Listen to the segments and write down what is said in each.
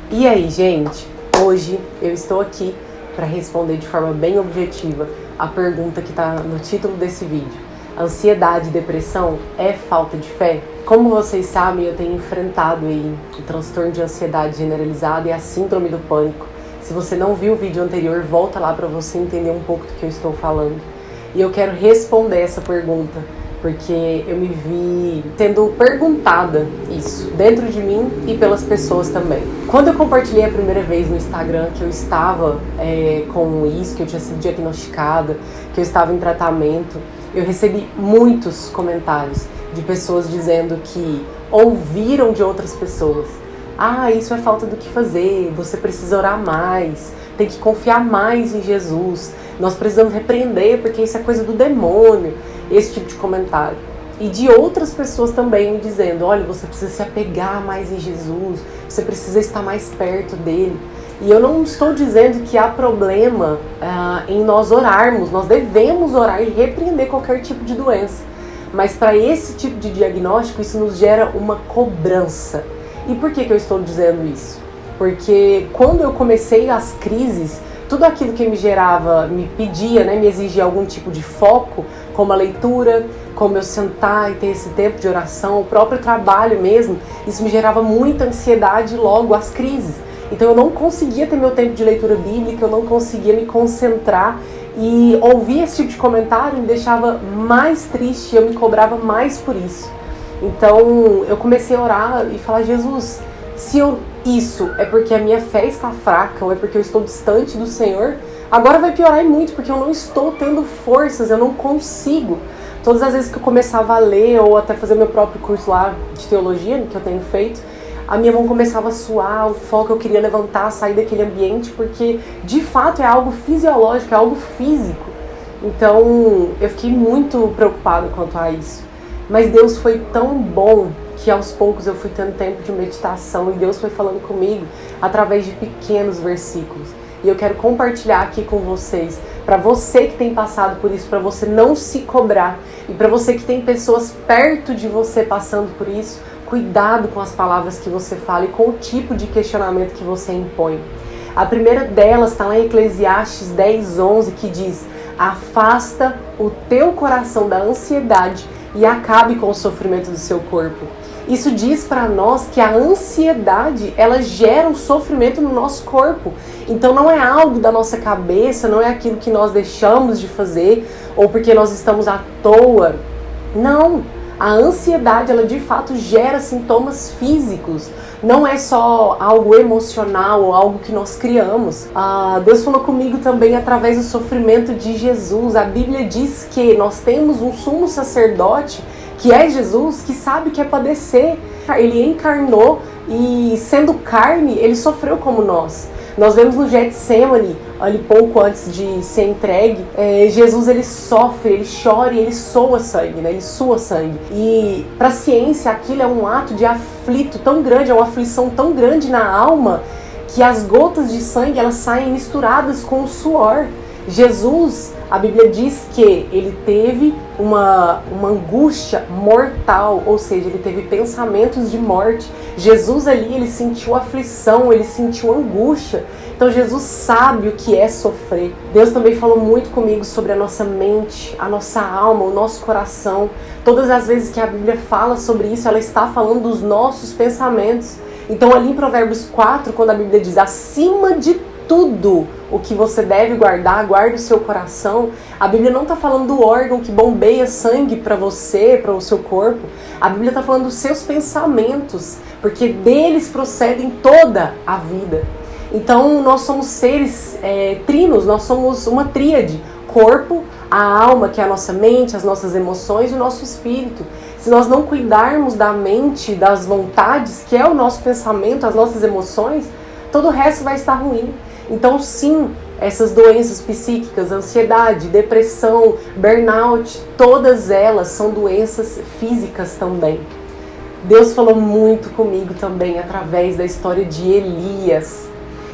E aí, gente? Hoje eu estou aqui para responder de forma bem objetiva a pergunta que está no título desse vídeo. Ansiedade e depressão é falta de fé? Como vocês sabem, eu tenho enfrentado aí o transtorno de ansiedade generalizada e a síndrome do pânico. Se você não viu o vídeo anterior, volta lá para você entender um pouco do que eu estou falando. E eu quero responder essa pergunta, porque eu me vi sendo perguntada isso dentro de mim e pelas pessoas também. Quando eu compartilhei a primeira vez no Instagram que eu estava com isso, que eu tinha sido diagnosticada, que eu estava em tratamento, eu recebi muitos comentários de pessoas dizendo que ouviram de outras pessoas: ah, isso é falta do que fazer, você precisa orar mais, tem que confiar mais em Jesus, nós precisamos repreender porque isso é coisa do demônio, esse tipo de comentário. E de outras pessoas também me dizendo: olha, você precisa se apegar mais em Jesus, você precisa estar mais perto dele. E eu não estou dizendo que há problema em nós orarmos, nós devemos orar e repreender qualquer tipo de doença. Mas para esse tipo de diagnóstico, isso nos gera uma cobrança. E por que eu estou dizendo isso? Porque quando eu comecei as crises, tudo aquilo que me pedia, me exigia algum tipo de foco, como a leitura, como eu sentar e ter esse tempo de oração, o próprio trabalho mesmo, isso me gerava muita ansiedade logo as crises. Então eu não conseguia ter meu tempo de leitura bíblica, eu não conseguia me concentrar, e ouvir esse tipo de comentário me deixava mais triste, eu me cobrava mais por isso. Então eu comecei a orar e falar: Jesus, se isso é porque a minha fé está fraca ou é porque eu estou distante do Senhor, agora vai piorar muito, porque eu não estou tendo forças, eu não consigo. Todas as vezes que eu começava a ler ou até fazer meu próprio curso lá de teologia, que eu tenho feito, a minha mão começava a suar, o foco eu queria levantar, sair daquele ambiente, porque de fato é algo fisiológico, é algo físico. Então eu fiquei muito preocupada quanto a isso. Mas Deus foi tão bom que aos poucos eu fui tendo tempo de meditação e Deus foi falando comigo através de pequenos versículos. E eu quero compartilhar aqui com vocês, para você que tem passado por isso, para você não se cobrar, e para você que tem pessoas perto de você passando por isso, cuidado com as palavras que você fala e com o tipo de questionamento que você impõe. A primeira delas está lá em Eclesiastes 10:11, que diz: afasta o teu coração da ansiedade e acabe com o sofrimento do seu corpo. Isso diz para nós que a ansiedade, ela gera um sofrimento no nosso corpo. Então não é algo da nossa cabeça, não é aquilo que nós deixamos de fazer ou porque nós estamos à toa. Não, a ansiedade, ela de fato gera sintomas físicos. Não é só algo emocional ou algo que nós criamos. Deus falou comigo também através do sofrimento de Jesus. A Bíblia diz que nós temos um sumo sacerdote, que é Jesus, que sabe que é padecer. Ele encarnou e, sendo carne, ele sofreu como nós. Nós vemos no Getsemane, ali pouco antes de ser entregue, Jesus ele sofre, ele chora e ele soa sangue, ele sua sangue. E para a ciência aquilo é um ato de aflito tão grande, é uma aflição tão grande na alma, que as gotas de sangue elas saem misturadas com o suor. Jesus, a Bíblia diz que ele teve uma angústia mortal, ou seja, ele teve pensamentos de morte. Jesus ali, ele sentiu aflição, ele sentiu angústia. Então Jesus sabe o que é sofrer. Deus também falou muito comigo sobre a nossa mente, a nossa alma, o nosso coração. Todas as vezes que a Bíblia fala sobre isso, ela está falando dos nossos pensamentos. Então ali em Provérbios 4, quando a Bíblia diz: acima de tudo o que você deve guardar, guarde o seu coração. A Bíblia não está falando do órgão que bombeia sangue para você, para o seu corpo. A Bíblia está falando dos seus pensamentos, porque deles procedem toda a vida. Então nós somos seres trinos, nós somos uma tríade: corpo, a alma, que é a nossa mente, as nossas emoções e o nosso espírito. Se nós não cuidarmos da mente, das vontades, que é o nosso pensamento, as nossas emoções, todo o resto vai estar ruim. Então sim, essas doenças psíquicas, ansiedade, depressão, burnout, todas elas são doenças físicas também. Deus falou muito comigo também através da história de Elias.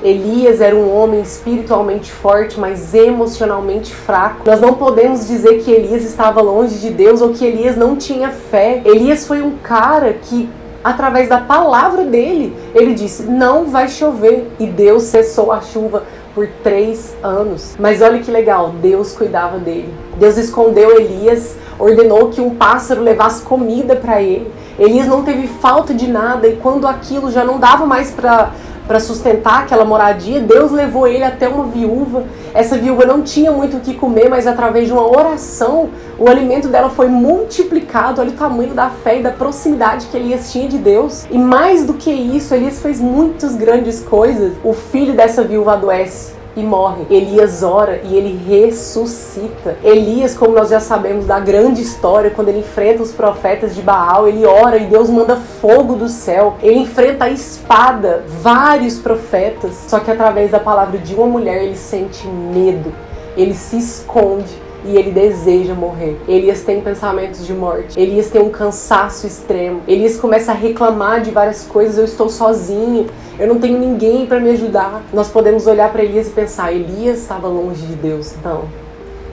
Elias era um homem espiritualmente forte, mas emocionalmente fraco. Nós não podemos dizer que Elias estava longe de Deus ou que Elias não tinha fé. Elias foi um cara que através da palavra dele. Ele disse, não vai chover. E Deus cessou a chuva por 3 anos. Mas olha que legal, Deus cuidava dele. Deus escondeu Elias, ordenou que um pássaro levasse comida para ele. Elias não teve falta de nada, e quando aquilo já não dava mais para sustentar aquela moradia, Deus levou ele até uma viúva. Essa viúva não tinha muito o que comer, mas através de uma oração, o alimento dela foi multiplicado. Olha o tamanho da fé e da proximidade que Elias tinha de Deus. E mais do que isso, Elias fez muitas grandes coisas. O filho dessa viúva adoece e morre. Elias ora e ele ressuscita. Elias, como nós já sabemos da grande história, quando ele enfrenta os profetas de Baal, ele ora e Deus manda fogo do céu. Ele enfrenta a espada, vários profetas, só que através da palavra de uma mulher ele sente medo, ele se esconde e ele deseja morrer. Elias tem pensamentos de morte. Elias tem um cansaço extremo. Elias começa a reclamar de várias coisas. Eu estou sozinho, eu não tenho ninguém para me ajudar. Nós podemos olhar para Elias e pensar, Elias estava longe de Deus. Não,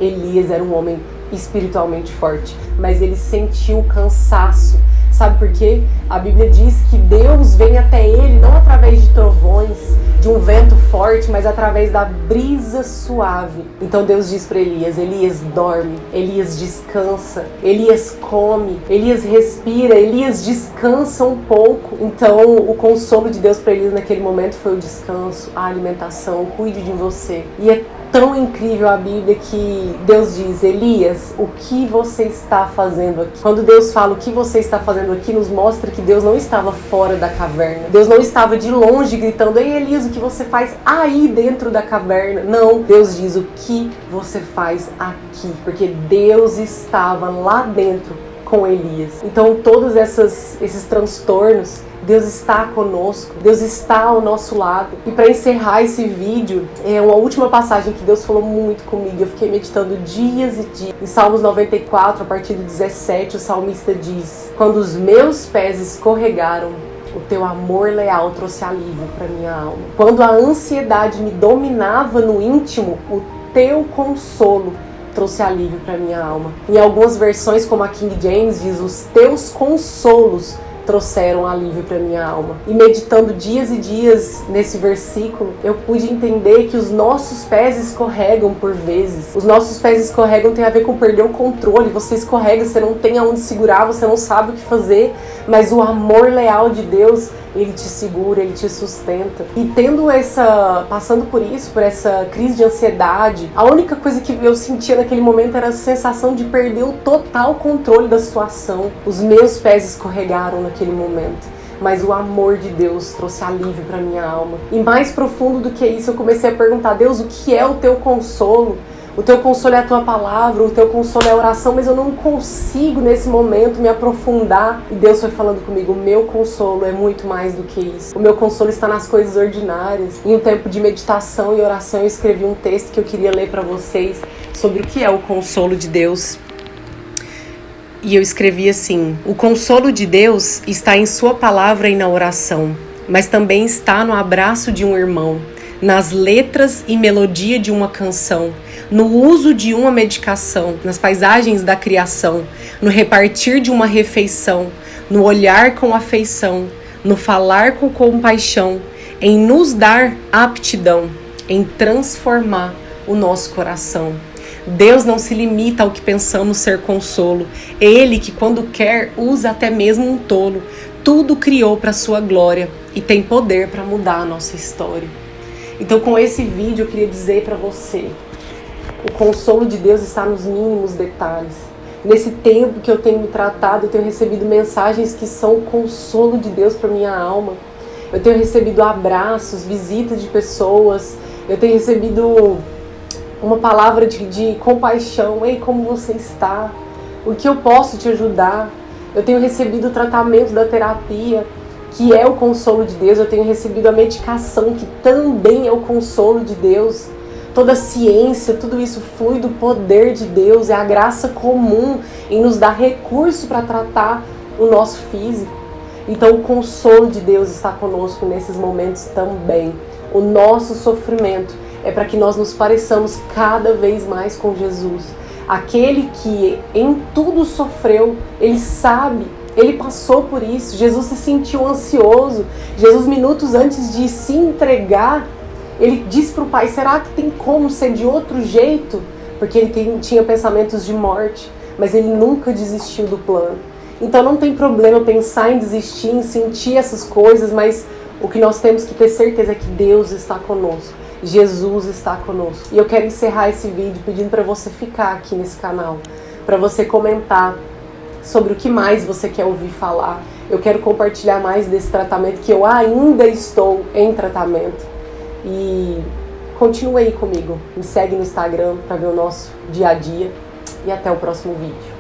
Elias era um homem espiritualmente forte, mas ele sentiu cansaço. Sabe por quê? A Bíblia diz que Deus vem até ele não através de trovões, de um vento forte, mas através da brisa suave. Então Deus diz para Elias, Elias dorme, Elias descansa, Elias come, Elias respira, Elias descansa um pouco. Então o consolo de Deus para Elias naquele momento foi o descanso, a alimentação, cuide de você. E é tão incrível a Bíblia que Deus diz, Elias, o que você está fazendo aqui? Quando Deus fala o que você está fazendo aqui, nos mostra que Deus não estava fora da caverna. Deus não estava de longe gritando, ei Elias, o que você faz aí dentro da caverna? Não, Deus diz o que você faz aqui, porque Deus estava lá dentro com Elias. Então todos esses transtornos, Deus está conosco, Deus está ao nosso lado. E para encerrar esse vídeo, é uma última passagem que Deus falou muito comigo. Eu fiquei meditando dias e dias. Em Salmos 94, a partir do 17, o salmista diz, quando os meus pés escorregaram, o teu amor leal trouxe alívio para minha alma. Quando a ansiedade me dominava no íntimo, o teu consolo trouxe alívio para minha alma. Em algumas versões, como a King James diz, os teus consolos trouxeram alívio para minha alma. E meditando dias e dias nesse versículo, eu pude entender que os nossos pés escorregam por vezes. Os nossos pés escorregam tem a ver com perder o controle. Você escorrega, você não tem aonde segurar, você não sabe o que fazer, mas o amor leal de Deus, ele te segura, ele te sustenta. E passando por isso, por essa crise de ansiedade, a única coisa que eu sentia naquele momento era a sensação de perder o total controle da situação. Os meus pés escorregaram naquele momento, mas o amor de Deus trouxe alívio para minha alma. E mais profundo do que isso, eu comecei a perguntar, Deus, o que é o teu consolo? O teu consolo é a tua palavra, o teu consolo é a oração, mas eu não consigo nesse momento me aprofundar. E Deus foi falando comigo, o meu consolo é muito mais do que isso. O meu consolo está nas coisas ordinárias. Em um tempo de meditação e oração, eu escrevi um texto que eu queria ler para vocês sobre o que é o consolo de Deus. E eu escrevi assim, o consolo de Deus está em sua palavra e na oração, mas também está no abraço de um irmão, nas letras e melodia de uma canção, no uso de uma medicação, nas paisagens da criação, no repartir de uma refeição, no olhar com afeição, no falar com compaixão, em nos dar aptidão, em transformar o nosso coração. Deus não se limita ao que pensamos ser consolo. Ele que quando quer usa até mesmo um tolo. Tudo criou para sua glória e tem poder para mudar a nossa história. Então com esse vídeo eu queria dizer para você, o consolo de Deus está nos mínimos detalhes. Nesse tempo que eu tenho me tratado, eu tenho recebido mensagens que são o consolo de Deus para minha alma. Eu tenho recebido abraços, visitas de pessoas, eu tenho recebido uma palavra de compaixão. Ei, como você está? O que eu posso te ajudar? Eu tenho recebido o tratamento da terapia, que é o consolo de Deus. Eu tenho recebido a medicação, que também é o consolo de Deus. Toda a ciência, tudo isso flui do poder de Deus. É a graça comum em nos dar recurso para tratar o nosso físico. Então o consolo de Deus está conosco nesses momentos também. O nosso sofrimento é para que nós nos pareçamos cada vez mais com Jesus. Aquele que em tudo sofreu, ele sabe Ele passou por isso. Jesus se sentiu ansioso. Jesus, minutos antes de se entregar, ele disse para o Pai, será que tem como ser de outro jeito? Porque ele tinha pensamentos de morte, mas ele nunca desistiu do plano. Então não tem problema pensar em desistir, em sentir essas coisas, mas o que nós temos que ter certeza é que Deus está conosco. Jesus está conosco. E eu quero encerrar esse vídeo pedindo para você ficar aqui nesse canal, para você comentar sobre o que mais você quer ouvir falar. Eu quero compartilhar mais desse tratamento, que eu ainda estou em tratamento. E continue aí comigo. Me segue no Instagram para ver o nosso dia a dia. E até o próximo vídeo.